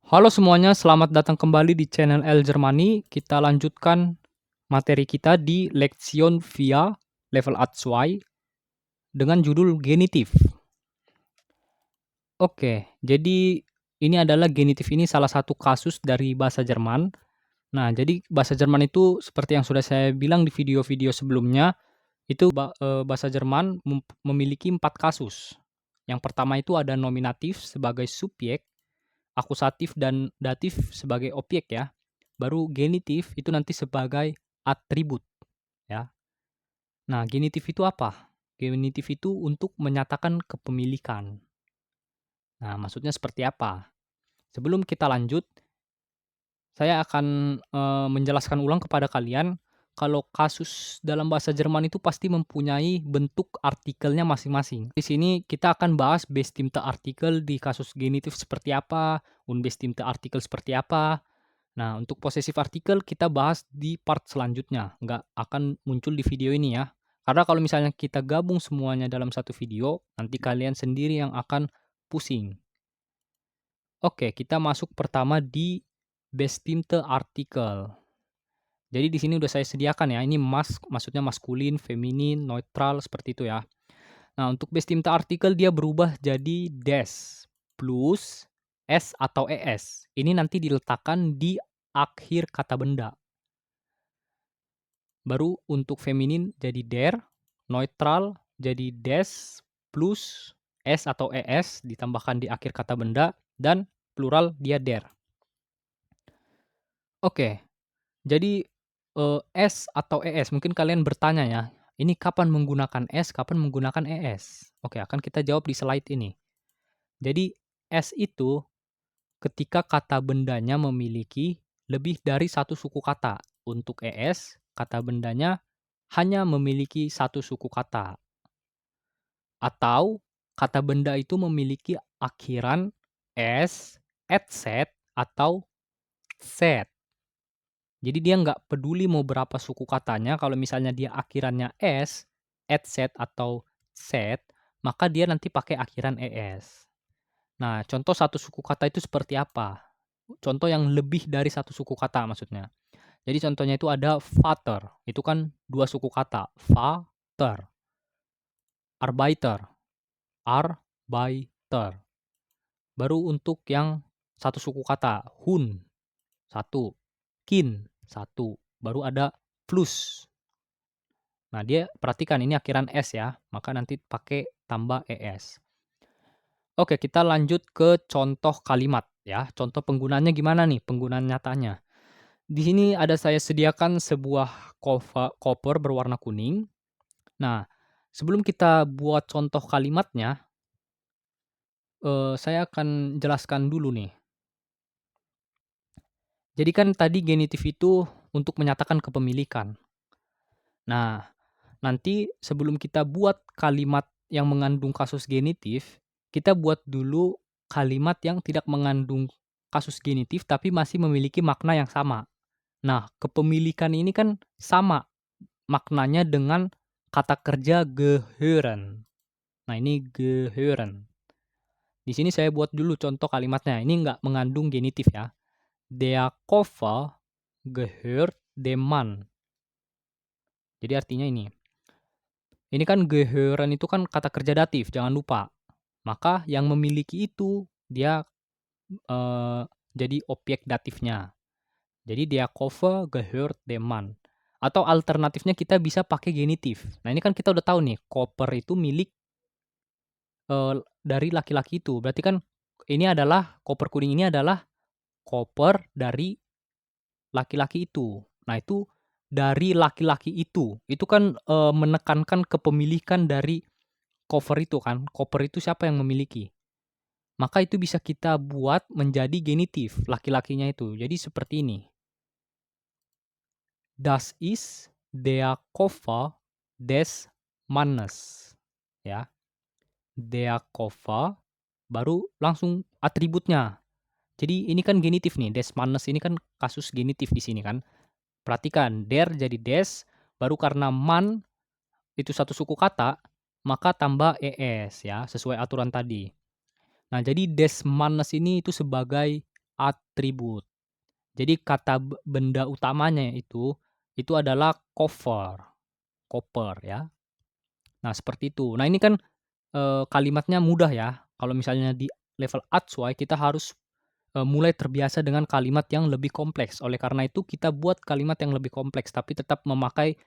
Halo semuanya, selamat datang kembali di channel L Germany. Kita lanjutkan materi kita di Lektion via level A2 dengan judul genitif. Oke, jadi ini adalah genitif ini salah satu kasus dari bahasa Jerman. Nah, jadi bahasa Jerman itu seperti yang sudah saya bilang di video-video sebelumnya, itu bahasa Jerman memiliki 4 kasus. Yang pertama itu ada nominatif sebagai subjek, akusatif dan datif sebagai objek ya. Baru genitif itu nanti sebagai atribut ya. Nah, genitif itu apa? Genitif itu untuk menyatakan kepemilikan. Nah, maksudnya seperti apa? Sebelum kita lanjut, saya akan menjelaskan ulang kepada kalian kalau kasus dalam bahasa Jerman itu pasti mempunyai bentuk artikelnya masing-masing. Di sini kita akan bahas bestimmte artikel di kasus genitif seperti apa, unbestimmte artikel seperti apa. Nah, untuk posesif artikel kita bahas di part selanjutnya, nggak akan muncul di video ini ya. Karena kalau misalnya kita gabung semuanya dalam satu video, nanti kalian sendiri yang akan pusing. Oke, kita masuk pertama di bestimmte artikel. Jadi di sini udah saya sediakan ya, ini maksudnya maskulin, feminin, neutral, seperti itu ya. Nah, untuk bestimmte artikel dia berubah jadi des plus s atau es. Ini nanti diletakkan di akhir kata benda. Baru untuk feminin jadi der, neutral jadi des plus s atau es ditambahkan di akhir kata benda, dan plural dia der. Oke, jadi s atau es mungkin kalian bertanya ya, ini kapan menggunakan s, kapan menggunakan es? Oke, akan kita jawab di slide ini. Jadi s itu ketika kata bendanya memiliki lebih dari satu suku kata. Untuk es, kata bendanya hanya memiliki satu suku kata. Atau kata benda itu memiliki akhiran s, etset, atau set. Jadi dia nggak peduli mau berapa suku katanya, kalau misalnya dia akhirannya s, etset, atau set, maka dia nanti pakai akhiran es. Nah, contoh satu suku kata itu seperti apa? Contoh yang lebih dari satu suku kata maksudnya. Jadi contohnya itu ada Vater, itu kan dua suku kata, Vater, Arbeiter, Arbeiter. Baru untuk yang satu suku kata, Hund, satu, Kind, satu. Baru ada plus. Nah, dia perhatikan ini akhiran S ya, maka nanti pakai tambah ES. Oke, kita lanjut ke contoh kalimat ya. Contoh penggunaannya gimana nih, penggunaan nyatanya. Di sini ada saya sediakan sebuah koper berwarna kuning. Nah, sebelum kita buat contoh kalimatnya, saya akan jelaskan dulu nih. Jadi kan tadi genitif itu untuk menyatakan kepemilikan. Nah, nanti sebelum kita buat kalimat yang mengandung kasus genitif, kita buat dulu kalimat yang tidak mengandung kasus genitif tapi masih memiliki makna yang sama. Nah, kepemilikan ini kan sama maknanya dengan kata kerja gehören. Nah, ini gehören. Di sini saya buat dulu contoh kalimatnya. Ini nggak mengandung genitif ya. Der Koffer gehört dem Mann. Jadi artinya ini. Ini kan gehören itu kan kata kerja datif, jangan lupa. Maka yang memiliki itu dia jadi objek datifnya. Jadi der Koffer gehört dem Mann. Atau alternatifnya kita bisa pakai genitif. Nah, ini kan kita udah tahu nih, koper itu milik dari laki-laki itu. Berarti kan ini adalah koper kuning ini adalah koper dari laki-laki itu. Nah, itu dari laki-laki itu. Itu kan menekankan kepemilikan dari cover itu kan. Koper itu siapa yang memiliki? Maka itu bisa kita buat menjadi genitif laki-lakinya itu. Jadi seperti ini. Das ist der Koffer des Mannes. Ya. Der Koffer baru langsung atributnya. Jadi ini kan genitif nih, des Mannes ini kan kasus genitif di sini kan. Perhatikan, der jadi des, baru karena man itu satu suku kata, maka tambah es ya, sesuai aturan tadi. Nah, jadi des Mannes ini itu sebagai atribut. Jadi kata benda utamanya itu adalah cover, koper ya. Nah seperti itu. Nah ini kan, kalimatnya mudah ya. Kalau misalnya di level A2 kita harus, mulai terbiasa dengan kalimat yang lebih kompleks. Oleh karena itu kita buat kalimat yang lebih kompleks, tapi tetap memakai,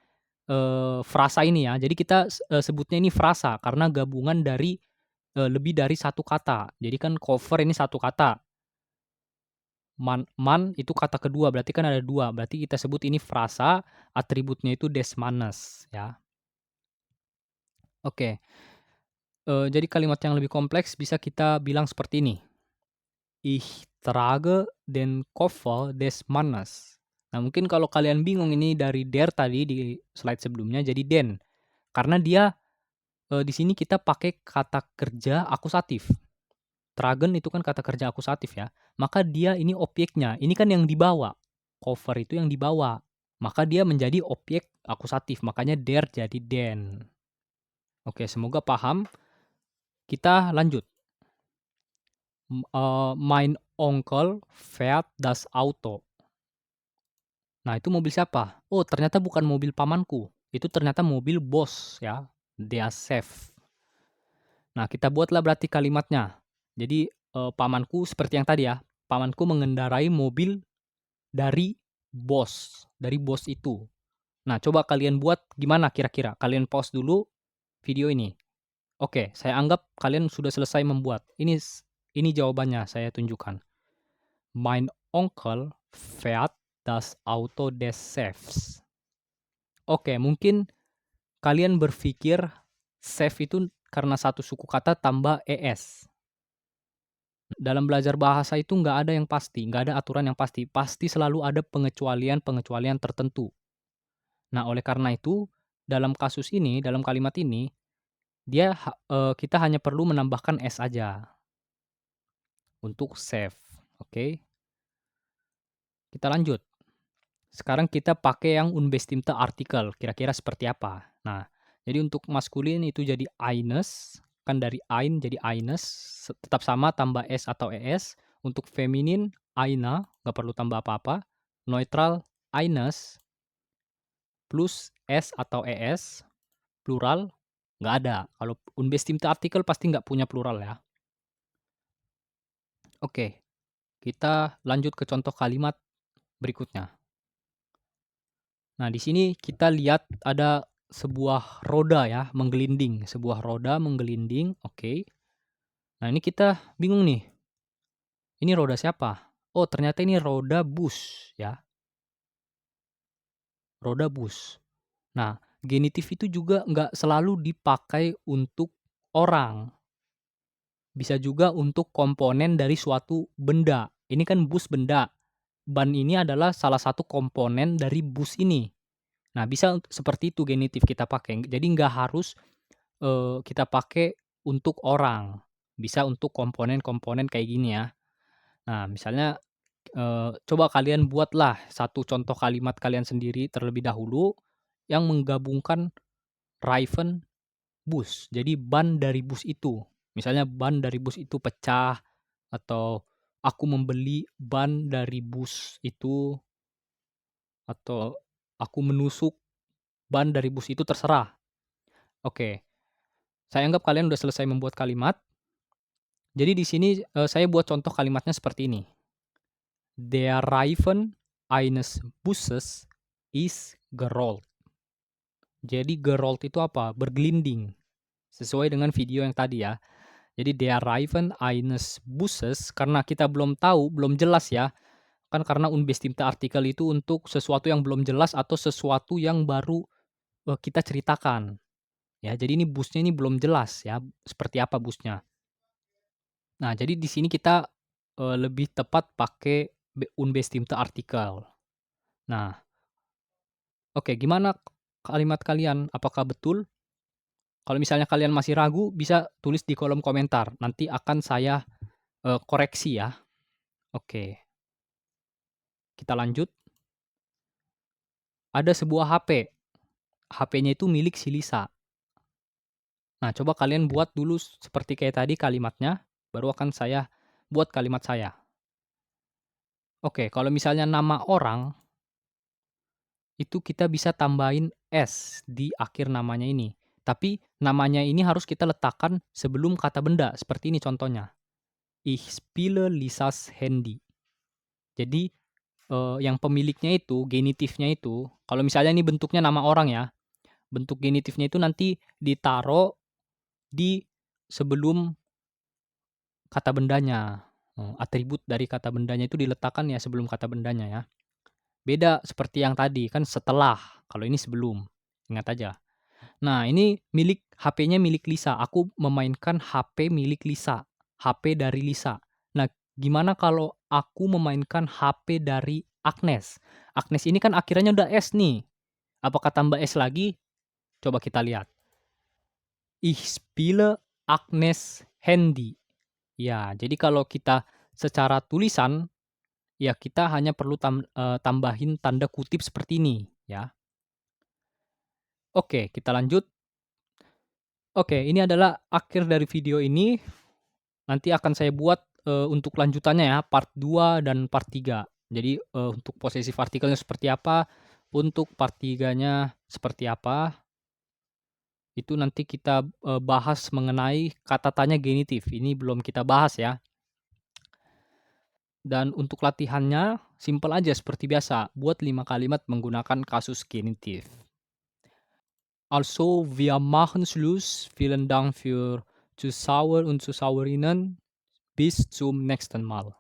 frasa ini ya. Jadi kita sebutnya ini frasa karena gabungan dari, lebih dari satu kata. Jadi kan cover ini satu kata, man itu kata kedua, berarti kan ada 2, berarti kita sebut ini frasa, atributnya itu des mannes ya. Oke, jadi kalimat yang lebih kompleks bisa kita bilang seperti ini, "Ich trage den Koffer des Mannes." Nah, mungkin kalau kalian bingung ini dari der tadi di slide sebelumnya jadi den, karena dia, di sini kita pakai kata kerja akusatif. Tragen itu kan kata kerja akusatif ya, maka dia ini objeknya, ini kan yang dibawa, cover itu yang dibawa, maka dia menjadi objek akusatif, makanya der jadi den. Oke, semoga paham. Kita lanjut. Mein Onkel fährt das Auto. Nah, itu mobil siapa? Oh, ternyata bukan mobil pamanku. Itu ternyata mobil bos ya, der Chef. Nah, kita buatlah berarti kalimatnya. Jadi, pamanku seperti yang tadi ya, pamanku mengendarai mobil dari bos itu. Nah, coba kalian buat gimana kira-kira? Kalian pause dulu video ini. Oke, saya anggap kalian sudah selesai membuat. Ini jawabannya saya tunjukkan. Mein Onkel fährt das Auto des Chefs. Oke, mungkin kalian berpikir chef itu karena satu suku kata tambah es. Dalam belajar bahasa itu nggak ada yang pasti, nggak ada aturan yang pasti. Pasti selalu ada pengecualian-pengecualian tertentu. Nah, oleh karena itu, dalam kasus ini, dalam kalimat ini, kita hanya perlu menambahkan s aja untuk chef. Oke, kita lanjut. Sekarang kita pakai yang unbestimmte Artikel, kira-kira seperti apa. Nah, jadi untuk maskulin itu jadi eines, kan dari ein jadi eines, tetap sama tambah s atau es. Untuk feminin eine, nggak perlu tambah apa-apa. Neutral eines, plus s atau es, plural nggak ada. Kalau unbestimmte Artikel pasti nggak punya plural ya. Oke, kita lanjut ke contoh kalimat berikutnya. Nah, di sini kita lihat ada sebuah roda ya, menggelinding. Sebuah roda menggelinding, oke. Nah, ini kita bingung nih, ini roda siapa? Oh, ternyata ini roda bus ya, roda bus. Nah, genitif itu juga nggak selalu dipakai untuk orang. Bisa juga untuk komponen dari suatu benda. Ini kan bus benda. Ban ini adalah salah satu komponen dari bus ini. Nah, bisa seperti itu genitif kita pakai. Jadi nggak harus kita pakai untuk orang, bisa untuk komponen-komponen kayak gini ya. Nah, misalnya, coba kalian buatlah satu contoh kalimat kalian sendiri terlebih dahulu yang menggabungkan Reifen bus. Jadi ban dari bus itu. Misalnya ban dari bus itu pecah atau aku membeli ban dari bus itu atau aku menusuk ban dari bus itu, terserah. Oke, saya anggap kalian udah selesai membuat kalimat. Jadi di sini, saya buat contoh kalimatnya seperti ini. Der Reifen eines Busses ist gerollt. Jadi gerollt itu apa? Bergelinding. Sesuai dengan video yang tadi ya. Jadi der Reifen eines Busses, karena kita belum tahu, belum jelas ya. Kan karena unbestimmte Artikel itu untuk sesuatu yang belum jelas atau sesuatu yang baru, kita ceritakan. Ya, jadi ini busnya ini belum jelas ya, seperti apa busnya. Nah, jadi di sini kita, lebih tepat pakai unbestimmte Artikel. Nah, oke, gimana kalimat kalian? Apakah betul? Kalau misalnya kalian masih ragu, bisa tulis di kolom komentar. Nanti akan saya, koreksi ya. Oke, kita lanjut. Ada sebuah HP. HP-nya itu milik si Lisa. Nah, coba kalian buat dulu seperti kayak tadi kalimatnya, baru akan saya buat kalimat saya. Oke, kalau misalnya nama orang, itu kita bisa tambahin "s" di akhir namanya ini. Tapi namanya ini harus kita letakkan sebelum kata benda, seperti ini contohnya, "Ich spiele Lisas Handy". Jadi, yang pemiliknya itu, genitifnya itu, kalau misalnya ini bentuknya nama orang ya, bentuk genitifnya itu nanti ditaruh di sebelum kata bendanya, atribut dari kata bendanya itu diletakkan ya sebelum kata bendanya ya. Beda seperti yang tadi, kan setelah, kalau ini sebelum, ingat aja. Nah, ini HP-nya milik Lisa, aku memainkan HP milik Lisa, HP dari Lisa. Nah, gimana kalau aku memainkan HP dari Agnes? Agnes ini kan akhirnya udah S nih, apakah tambah S lagi? Coba kita lihat. Ich spiele Agnes Handy. Ya, jadi kalau kita secara tulisan, ya kita hanya perlu tambahin tanda kutip seperti ini, ya. Oke, kita lanjut. Oke, ini adalah akhir dari video ini. Nanti akan saya buat, untuk lanjutannya ya, part 2 dan part 3. Jadi, untuk posesif artikelnya seperti apa, untuk part 3-nya seperti apa, itu nanti kita, bahas mengenai kata tanya genitif. Ini belum kita bahas ya. Dan untuk latihannya, simpel aja seperti biasa, buat 5 kalimat menggunakan kasus genitif. Also, wir machen Schluss. Vielen Dank für Zuschauer und Zuschauerinnen. Bis zum nächsten Mal.